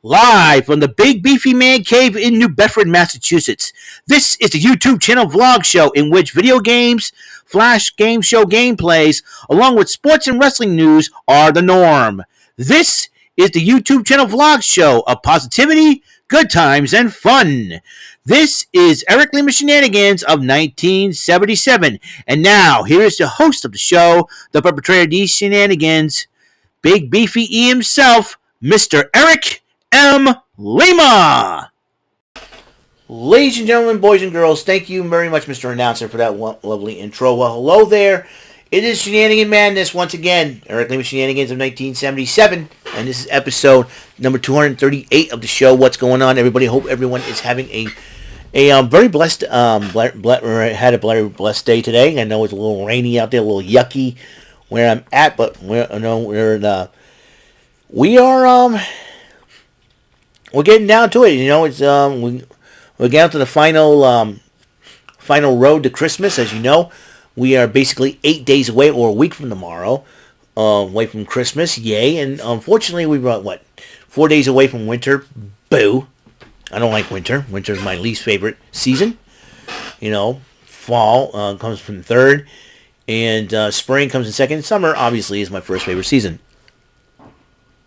Live from the Big Beefy Man Cave in New Bedford, Massachusetts. This is the YouTube channel vlog show in which video games, flash game show gameplays, along with sports and wrestling news are the norm. This is the YouTube channel vlog show of positivity, good times, and fun. This is Eric Lima Shenanigans of 1977. And now, here's the host of the show, the perpetrator of these shenanigans, Big Beefy E himself, Mr. Eric M. Lima. Ladies and gentlemen, boys and girls, thank you very much, Mr. Announcer, for that lovely intro. Well, hello there. It is Shenanigan Madness once again. Eric Lima Shenanigans of 1977, and this is episode number 238 of the show. What's going on, everybody? Hope everyone is having a very blessed, had a very blessed day today. I know it's a little rainy out there, a little yucky where I'm at, but we're getting down to it. You know, it's we're getting to the final road to Christmas. As you know, we are basically 8 days away, or a week from tomorrow, away from Christmas. Yay! And unfortunately, we brought 4 days away from winter. Boo! I don't like winter. Winter is my least favorite season. You know, fall comes from third, and spring comes in second. Summer, obviously, is my first favorite season.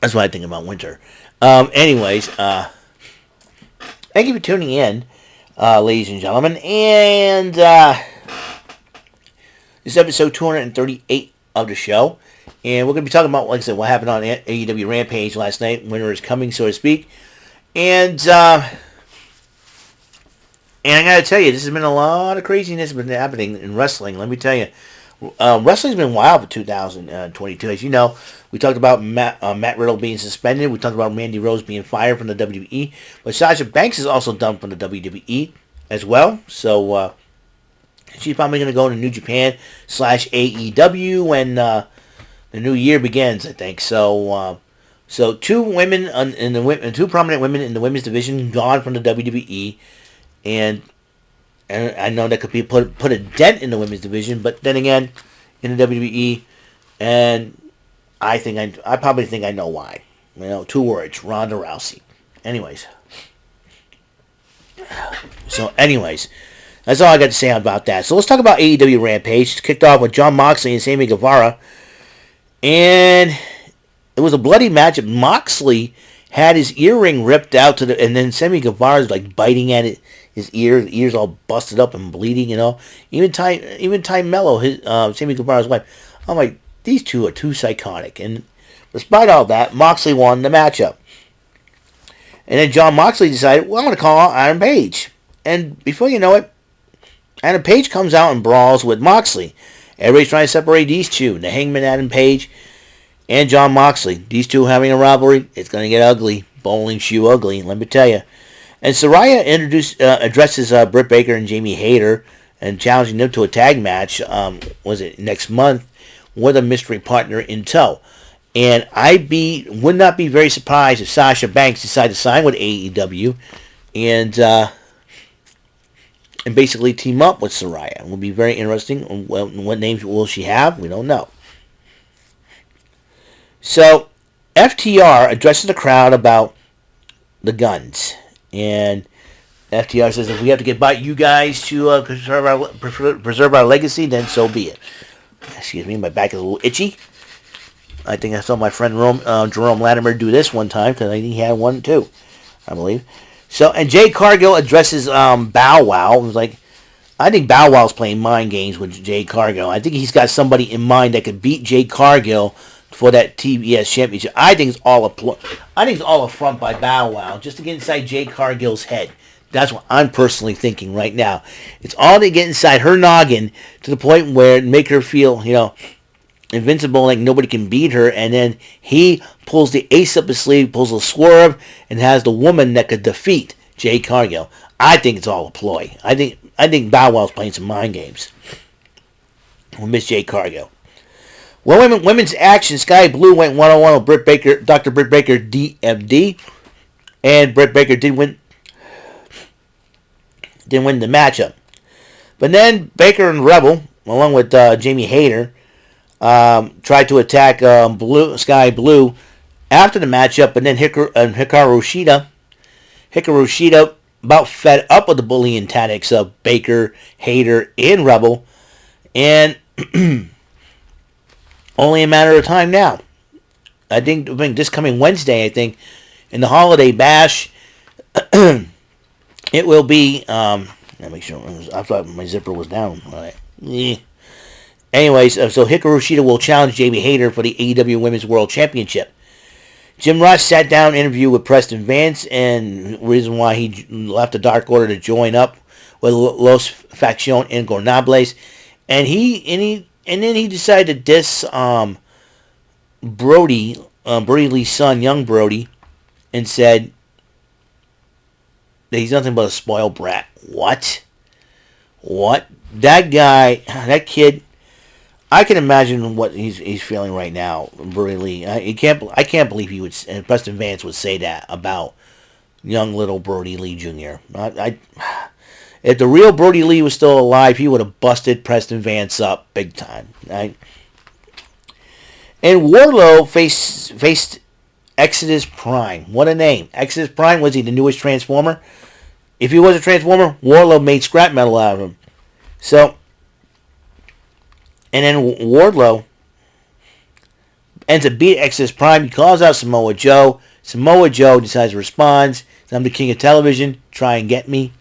That's what I think about winter. Anyways, thank you for tuning in, ladies and gentlemen. And this is episode 238 of the show. And we're going to be talking about, like I said, what happened on AEW Rampage last night. Winter is coming, so to speak. And I got to tell you, this has been a lot of craziness been happening in wrestling. Let me tell you. Wrestling's been wild for 2022. As you know, we talked about Matt Riddle being suspended. We talked about Mandy Rose being fired from the WWE. But Sasha Banks is also done from the WWE as well. So she's probably going to go to New Japan / AEW when the new year begins, I think. So two women two prominent women in the women's division gone from the WWE, and I know that could be put a dent in the women's division, but then again, in the WWE, and I probably think I know why. You know, 2 words: Ronda Rousey. Anyways, that's all I got to say about that. So let's talk about AEW Rampage. It's kicked off with Jon Moxley and Sammy Guevara, and it was a bloody match. Moxley had his earring ripped out and then Sammy Guevara's like biting at it. His ears all busted up and bleeding, you know. Even Ty Mello, Sammy Guevara's wife. I'm like, these two are too psychotic. And despite all that, Moxley won the matchup. And then Jon Moxley decided, well, I'm going to call out Adam Page. And before you know it, Adam Page comes out and brawls with Moxley. Everybody's trying to separate these two. The Hangman Adam Page and Jon Moxley. These two having a rivalry, it's going to get ugly. Bowling shoe ugly, let me tell you. And Saraya addresses Britt Baker and Jamie Hayter and challenging them to a tag match, next month, with a mystery partner in tow. And would not be very surprised if Sasha Banks decided to sign with AEW and basically team up with Saraya. It will be very interesting. What names will she have? We don't know. So, FTR addresses the crowd about the guns. And FTR says, if we have to get by you guys to preserve our legacy, then so be it. Excuse me, my back is a little itchy. I think I saw my friend Jerome Latimer do this one time, because I think he had one too, I believe. So, and Jay Cargill addresses Bow Wow. It was like, I think Bow Wow's playing mind games with Jay Cargill. I think he's got somebody in mind that could beat Jay Cargill for that TBS championship. I think it's all a front by Bow Wow, just to get inside Jay Cargill's head. That's what I'm personally thinking right now. It's all to get inside her noggin to the point where it make her feel, you know, invincible, like nobody can beat her, and then he pulls the ace up his sleeve, pulls a swerve, and has the woman that could defeat Jay Cargill. I think it's all a ploy. I think Bow Wow's playing some mind games with Miss Jay Cargill. Well, women's action, Sky Blue went 1-on-1 with Dr. Britt Baker, DMD, and Britt Baker did win the matchup. But then Baker and Rebel, along with Jamie Hayter, tried to attack Sky Blue after the matchup, and then Hikaru Shida about fed up with the bullying tactics of Baker, Hayter, and Rebel, and only a matter of time now. I think this coming Wednesday, I think, in the Holiday Bash, it will be. Let me make sure. I thought my zipper was down. All right. Yeah. Anyways, so Hikaru Shida will challenge Jamie Hayter for the AEW Women's World Championship. Jim Ross sat down interview with Preston Vance, and reason why he left the Dark Order to join up with Los Facción Ingobernables, and then he decided to diss Brody, Brody Lee's son, young Brody, and said that he's nothing but a spoiled brat. What? That guy, that kid. I can imagine what he's feeling right now, Brody Lee. I can't believe he would. And Preston Vance would say that about young little Brody Lee Jr. If the real Brody Lee was still alive, he would have busted Preston Vance up big time. Right? And Wardlow faced Exodus Prime. What a name. Exodus Prime, was he the newest Transformer? If he was a Transformer, Wardlow made scrap metal out of him. So, and then Wardlow ends up beating Exodus Prime. He calls out Samoa Joe. Samoa Joe decides to respond. I'm the king of television. Try and get me.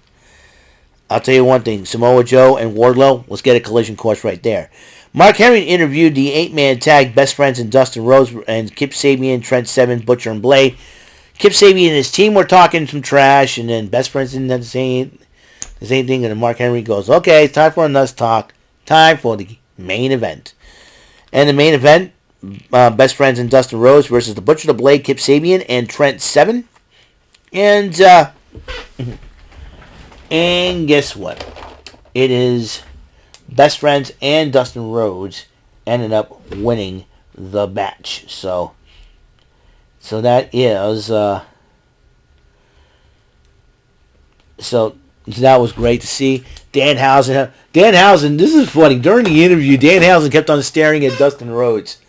I'll tell you one thing. Samoa Joe and Wardlow, let's get a collision course right there. Mark Henry interviewed the 8-man tag Best Friends and Dustin Rhodes and Kip Sabian, Trent Seven, Butcher, and Blade. Kip Sabian and his team were talking some trash, and then Best Friends didn't have the same thing, and then Mark Henry goes, okay, it's time for another talk. Time for the main event. And the main event, Best Friends and Dustin Rhodes versus the Butcher, the Blade, Kip Sabian, and Trent Seven. And guess what? It is Best Friends and Dustin Rhodes ended up winning the match. So that is so that was great to see. Danhausen, this is funny. During the interview, Danhausen kept on staring at Dustin Rhodes.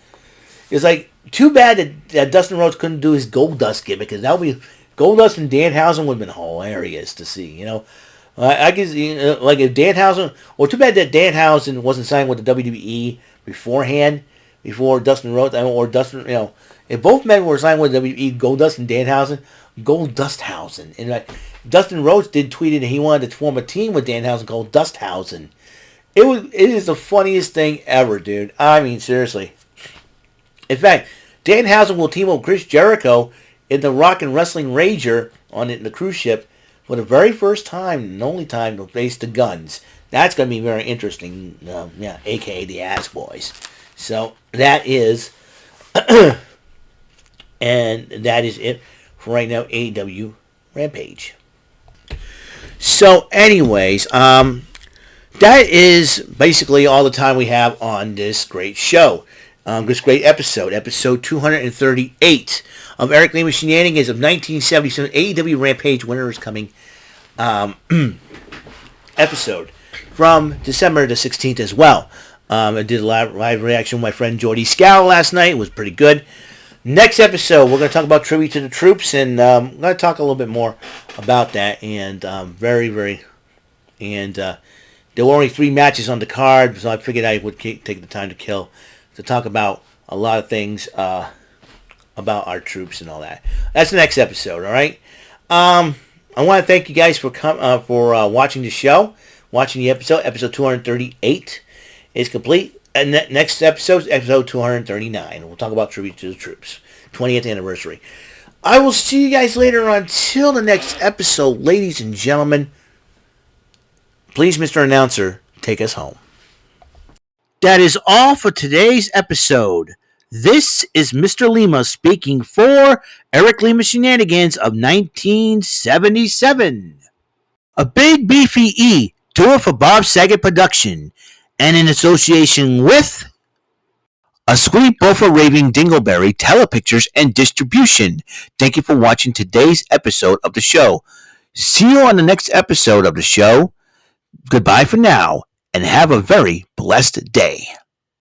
It's like, too bad that Dustin Rhodes couldn't do his Goldust gimmick, because that would be Goldust and Danhausen would have been hilarious to see. You know, I guess like if Danhausen, or too bad that Danhausen wasn't signed with the WWE beforehand, before Dustin Rhodes, or Dustin. You know, if both men were signed with WWE, Goldust and Danhausen, Goldusthausen, and Dustin Rhodes did tweeted that he wanted to form a team with Danhausen called Dusthausen. It is the funniest thing ever, dude. I mean, seriously. In fact, Danhausen will team up with Chris Jericho in the Rock and Wrestling Rager on the cruise ship for the very first time and only time to face the Guns. That's going to be very interesting, a.k.a. the Ass Boys. So, that is, and that is it for right now, AEW Rampage. So, anyways, that is basically all the time we have on this great show. This great episode 238 of Eric Lima Shenanigans of 1977 AEW Rampage Winter is Coming episode from December the 16th as well. I did a live reaction with my friend Jordy Scow last night. It was pretty good. Next episode, we're going to talk about Tribute to the Troops, and I'm going to talk a little bit more about that. And there were only 3 matches on the card, so I figured I would take the time to talk about a lot of things about our troops and all that. That's the next episode, all right? I want to thank you guys for watching the show, watching the episode. Episode 238 is complete. And next episode is episode 239. We'll talk about Tribute to the Troops, 20th anniversary. I will see you guys later on. Until the next episode, ladies and gentlemen, please, Mr. Announcer, take us home. That is all for today's episode. This is Mr. Lima speaking for Eric Lima Shenanigans of 1977. A Big Beefy E, do it for Bob Saget Production, and in association with A Sweet Buffer Raving Dingleberry Telepictures and Distribution. Thank you for watching today's episode of the show. See you on the next episode of the show. Goodbye for now, and have a very blessed day.